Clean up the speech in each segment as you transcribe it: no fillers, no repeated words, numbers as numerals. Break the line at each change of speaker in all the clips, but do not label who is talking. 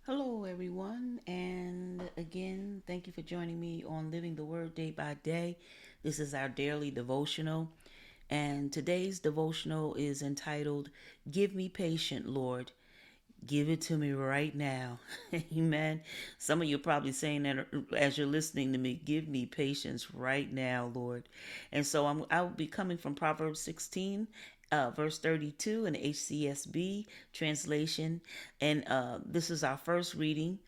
Hello, everyone, and again, thank you for joining me on Living the Word Day by Day. This is our daily devotional, and today's devotional is entitled, Give Me Patience, Lord. Give it to me right now. Amen. Some of you are probably saying that as you're listening to me, give me patience right now, Lord. And so I will be coming from Proverbs 16, verse 32 in the HCSB translation. And this is our first reading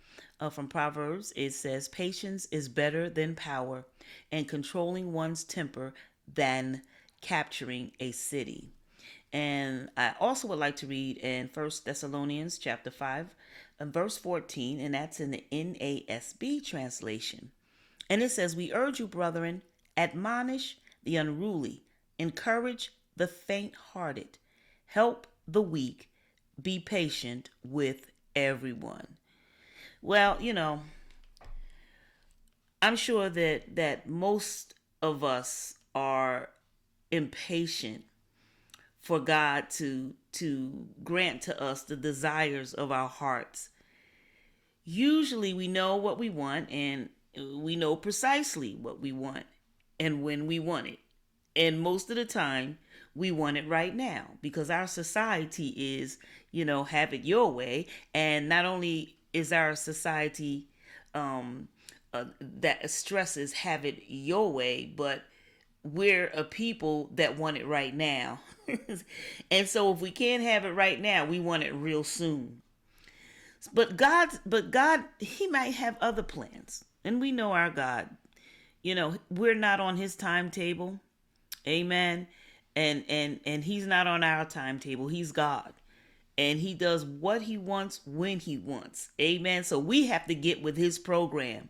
from Proverbs. It says, Patience is better than power, and controlling one's temper than capturing a city. And I also would like to read in First Thessalonians chapter 5 and verse 14, and that's in the NASB translation. And it says, We urge you, brethren, admonish the unruly, encourage the faint hearted, help the weak, be patient with everyone. Well, I'm sure that most of us are impatient for God to grant to us the desires of our hearts. Usually we know what we want, and we know precisely what we want and when we want it. And most of the time we want it right now because our society is, have it your way. And not only is our society that stresses have it your way, but we're a people that want it right now. And so if we can't have it right now, we want it real soon. But God, he might have other plans. And we know our God. We're not on his timetable. Amen. And he's not on our timetable. He's God. And he does what he wants when he wants. Amen. So we have to get with his program.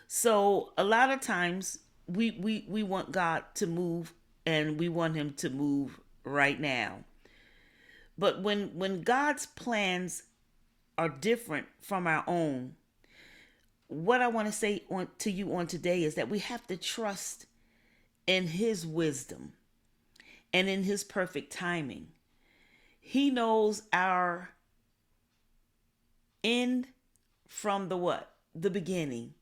So a lot of times we want God to move, and we want him to move right now. But when God's plans are different from our own, what I want to say to you on today is that we have to trust in his wisdom and in his perfect timing. He knows our end from the what? The beginning.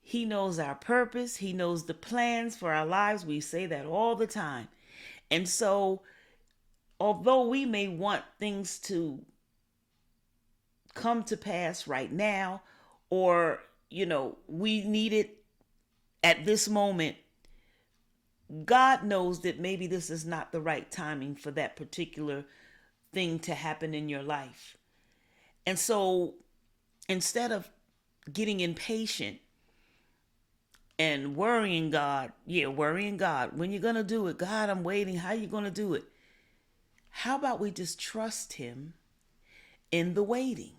He knows our purpose. He knows the plans for our lives. We say that all the time. And so, although we may want things to come to pass right now, or, we need it at this moment, God knows that maybe this is not the right timing for that particular thing to happen in your life. And so, instead of getting impatient and worrying God, when you're going to do it, God, I'm waiting, how you going to do it? How about we just trust him in the waiting?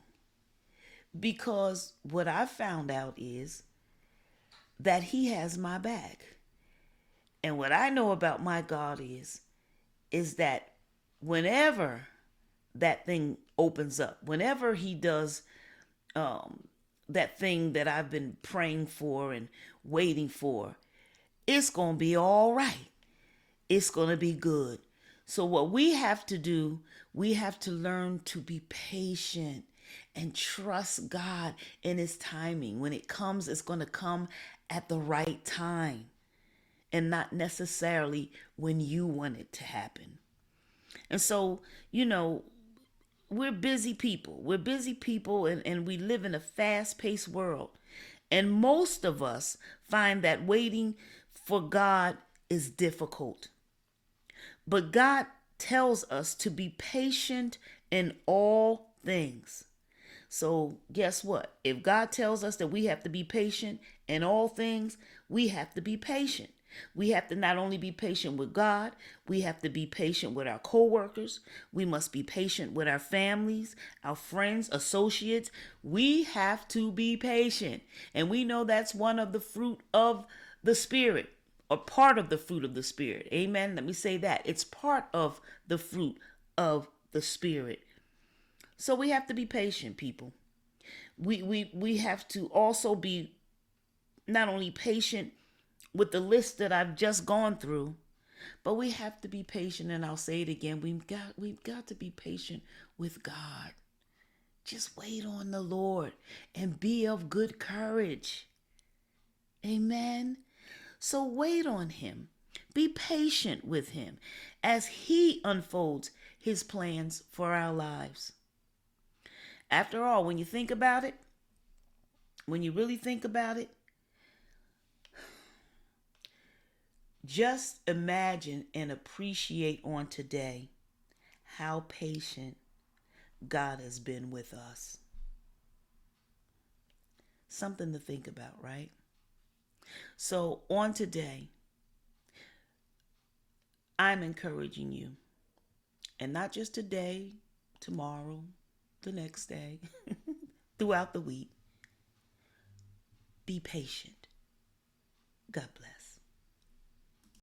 Because what I've found out is that he has my back. And what I know about my God is that whenever that thing opens up, whenever he does that thing that I've been praying for and waiting for, it's going to be all right. It's going to be good. So, what we have to do, we have to learn to be patient and trust God in his timing. When it comes, it's going to come at the right time and not necessarily when you want it to happen. And so, we're busy people. We're busy people, and we live in a fast paced world. And most of us find that waiting for God is difficult. But God tells us to be patient in all things. So, guess what? If God tells us that we have to be patient in all things, we have to be patient. We have to not only be patient with God, we have to be patient with our coworkers. We must be patient with our families, our friends, associates. We have to be patient. And we know that's one of the fruit of the Spirit, or part of the fruit of the Spirit. Amen. Let me say that. It's part of the fruit of the Spirit. So we have to be patient, people. We have to also be not only patient with the list that I've just gone through, but we have to be patient, and I'll say it again. We've got to be patient with God. Just wait on the Lord and be of good courage. Amen. So wait on him. Be patient with him as he unfolds his plans for our lives. After all, when you think about it, when you really think about it, just imagine and appreciate on today how patient God has been with us. Something to think about, right? So on today, I'm encouraging you, and not just today, tomorrow, the next day, throughout the week. Be patient. God bless.